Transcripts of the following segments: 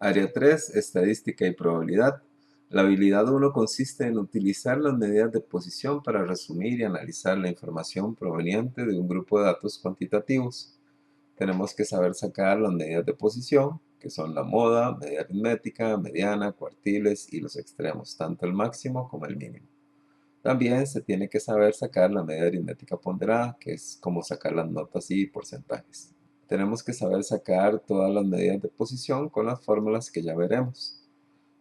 Área 3, Estadística y probabilidad. La habilidad 1 consiste en utilizar las medidas de posición para resumir y analizar la información proveniente de un grupo de datos cuantitativos. Tenemos que saber sacar las medidas de posición, que son la moda, media aritmética, mediana, cuartiles y los extremos, tanto el máximo como el mínimo. También se tiene que saber sacar la media aritmética ponderada, que es como sacar las notas y porcentajes. Tenemos que saber sacar todas las medidas de posición con las fórmulas que ya veremos.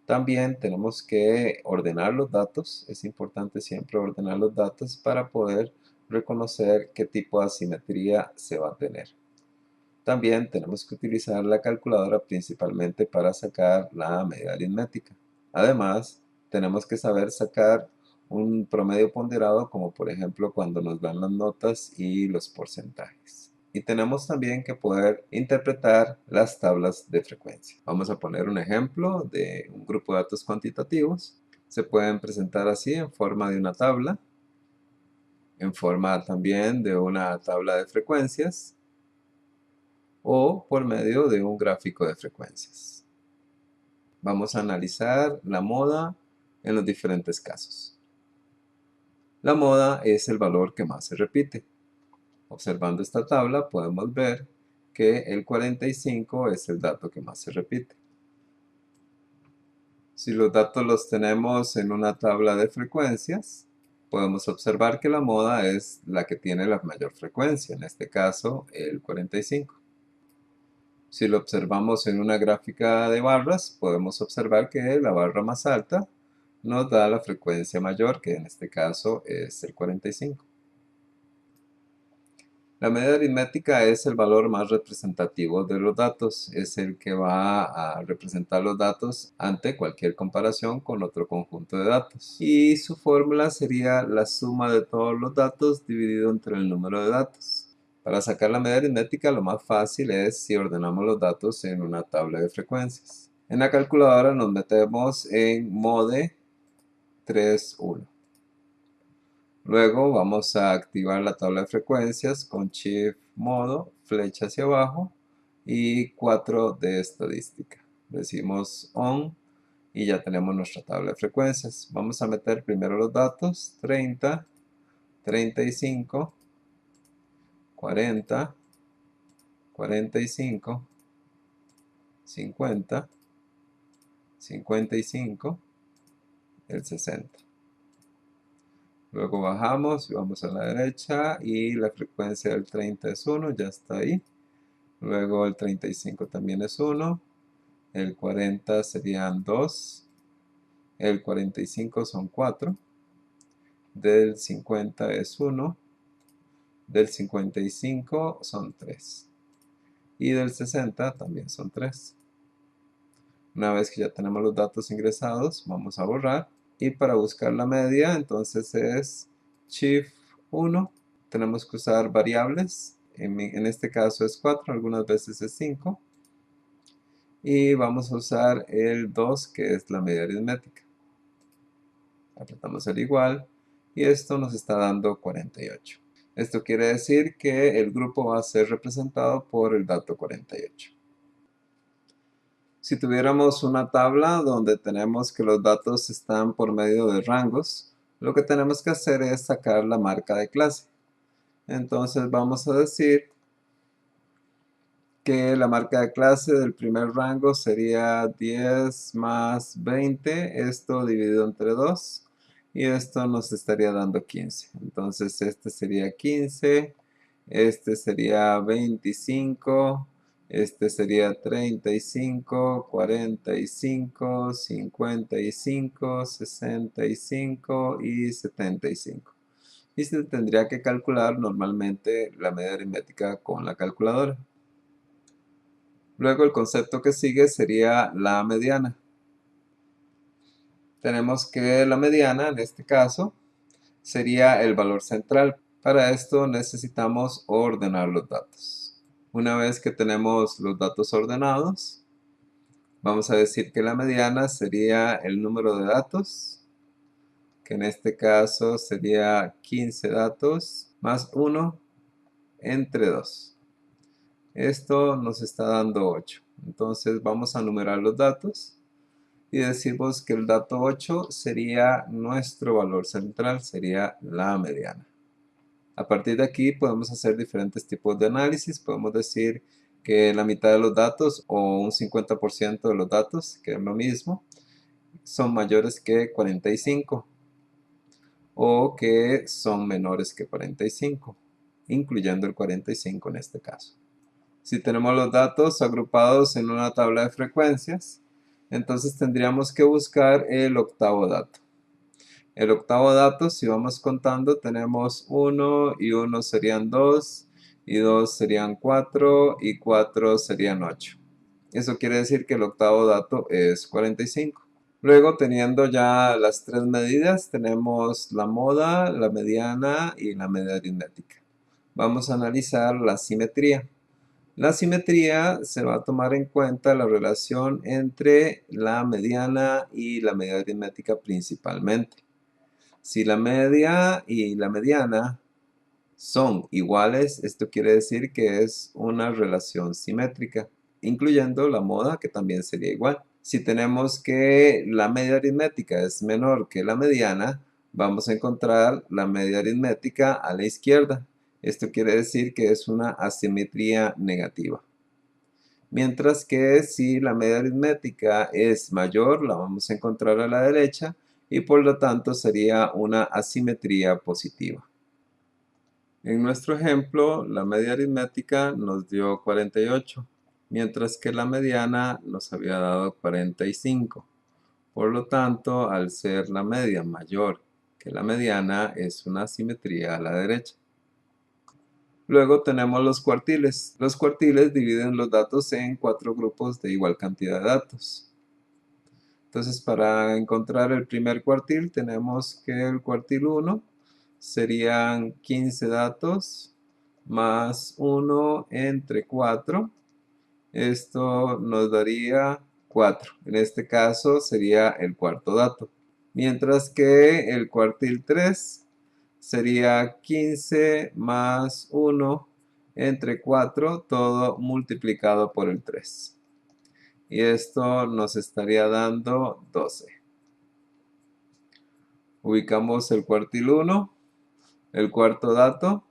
También tenemos que ordenar los datos. Es importante siempre ordenar los datos para poder reconocer qué tipo de asimetría se va a tener. También tenemos que utilizar la calculadora principalmente para sacar la media aritmética. Además, tenemos que saber sacar un promedio ponderado, como por ejemplo cuando nos dan las notas y los porcentajes. Y tenemos también que poder interpretar las tablas de frecuencia. Vamos a poner un ejemplo de un grupo de datos cuantitativos. Se pueden presentar así en forma de una tabla, en forma también de una tabla de frecuencias, o por medio de un gráfico de frecuencias. Vamos a analizar la moda en los diferentes casos. La moda es el valor que más se repite. Observando esta tabla podemos ver que el 45 es el dato que más se repite. Si los datos los tenemos en una tabla de frecuencias, podemos observar que la moda es la que tiene la mayor frecuencia, en este caso el 45. Si lo observamos en una gráfica de barras, podemos observar que la barra más alta nos da la frecuencia mayor, que en este caso es el 45. La media aritmética es el valor más representativo de los datos, es el que va a representar los datos ante cualquier comparación con otro conjunto de datos. Y su fórmula sería la suma de todos los datos dividido entre el número de datos. Para sacar la media aritmética lo más fácil es si ordenamos los datos en una tabla de frecuencias. En la calculadora nos metemos en mode 3.1. Luego vamos a activar la tabla de frecuencias con Shift modo, flecha hacia abajo y 4 de estadística. Decimos on y ya tenemos nuestra tabla de frecuencias. Vamos a meter primero los datos 30, 35, 40, 45, 50, 55, el 60. Luego bajamos y vamos a la derecha y la frecuencia del 30 es 1, ya está ahí. Luego el 35 también es 1, el 40 serían 2, el 45 son 4, del 50 es 1, del 55 son 3 y del 60 también son 3. Una vez que ya tenemos los datos ingresados, vamos a borrar. Y para buscar la media, entonces es Shift 1. Tenemos que usar variables. En este caso es 4, algunas veces es 5. Y vamos a usar el 2, que es la media aritmética. Apretamos el igual. Y esto nos está dando 48. Esto quiere decir que el grupo va a ser representado por el dato 48. Si tuviéramos una tabla donde tenemos que los datos están por medio de rangos, lo que tenemos que hacer es sacar la marca de clase. Entonces vamos a decir que la marca de clase del primer rango sería 10 más 20, esto dividido entre 2, y esto nos estaría dando 15. Entonces este sería 15, este sería 25, este sería 35, 45, 55, 65 y 75. Y se tendría que calcular normalmente la media aritmética con la calculadora. Luego el concepto que sigue sería la mediana. Tenemos que la mediana, en este caso, sería el valor central. Para esto necesitamos ordenar los datos. Una vez que tenemos los datos ordenados, vamos a decir que la mediana sería el número de datos, que en este caso sería 15 datos más 1 entre 2. Esto nos está dando 8. Entonces vamos a numerar los datos y decimos que el dato 8 sería nuestro valor central, sería la mediana. A partir de aquí podemos hacer diferentes tipos de análisis. Podemos decir que la mitad de los datos o un 50% de los datos, que es lo mismo, son mayores que 45 o que son menores que 45, incluyendo el 45 en este caso. Si tenemos los datos agrupados en una tabla de frecuencias, entonces tendríamos que buscar el octavo dato. El octavo dato, si vamos contando, tenemos 1 y 1 serían 2 y 2 serían 4 y 4 serían 8. Eso quiere decir que el octavo dato es 45. Luego, teniendo ya las tres medidas, tenemos la moda, la mediana y la media aritmética. Vamos a analizar la simetría. La simetría se va a tomar en cuenta la relación entre la mediana y la media aritmética principalmente. Si la media y la mediana son iguales, esto quiere decir que es una relación simétrica, incluyendo la moda, que también sería igual. Si tenemos que la media aritmética es menor que la mediana, vamos a encontrar la media aritmética a la izquierda. Esto quiere decir que es una asimetría negativa. Mientras que si la media aritmética es mayor, la vamos a encontrar a la derecha y por lo tanto sería una asimetría positiva. En nuestro ejemplo, la media aritmética nos dio 48, mientras que la mediana nos había dado 45. Por lo tanto, al ser la media mayor que la mediana, es una asimetría a la derecha. Luego tenemos los cuartiles. Los cuartiles dividen los datos en 4 grupos de igual cantidad de datos. Entonces, para encontrar el primer cuartil, tenemos que el cuartil 1 serían 15 datos más 1 entre 4. Esto nos daría 4. En este caso sería el cuarto dato. Mientras que el cuartil 3 sería 15 más 1 entre 4, todo multiplicado por el 3. Y esto nos estaría dando 12. Ubicamos el cuartil 1, el cuarto dato,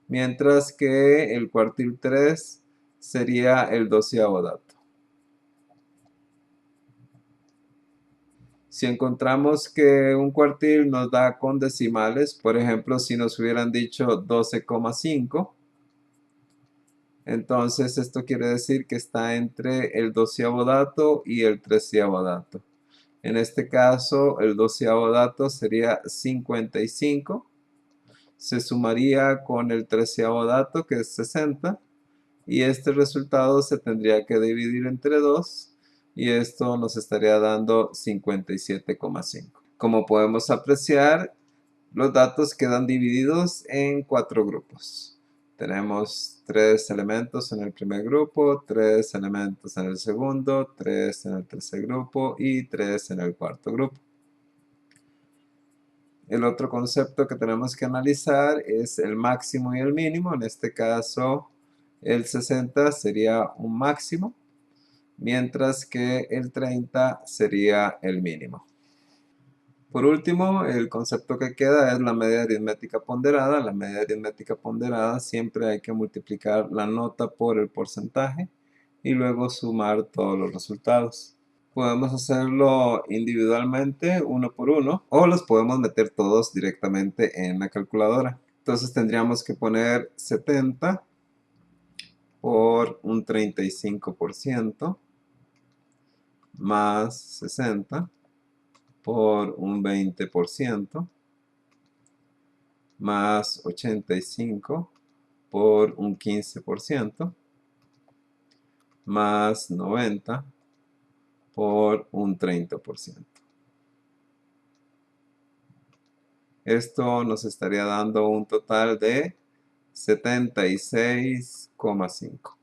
mientras que el cuartil 3 sería el 12º dato. Si encontramos que un cuartil nos da con decimales, por ejemplo, si nos hubieran dicho 12,5, entonces esto quiere decir que está entre el 12º dato y el 13º dato. En este caso, el 12º dato sería 55. Se sumaría con el 13º dato, que es 60. Y este resultado se tendría que dividir entre 2. Y esto nos estaría dando 57,5. Como podemos apreciar, los datos quedan divididos en 4 grupos. Tenemos 3 elementos en el primer grupo, 3 elementos en el segundo, 3 en el tercer grupo y 3 en el cuarto grupo. El otro concepto que tenemos que analizar es el máximo y el mínimo. En este caso, el 60 sería un máximo, mientras que el 30 sería el mínimo. Por último, el concepto que queda es la media aritmética ponderada. La media aritmética ponderada siempre hay que multiplicar la nota por el porcentaje y luego sumar todos los resultados. Podemos hacerlo individualmente, uno por uno, o los podemos meter todos directamente en la calculadora. Entonces tendríamos que poner 70 por un 35% más 60 por un 20% más 85 por un 15% más 90 por un 30%. Esto nos estaría dando un total de 76,5.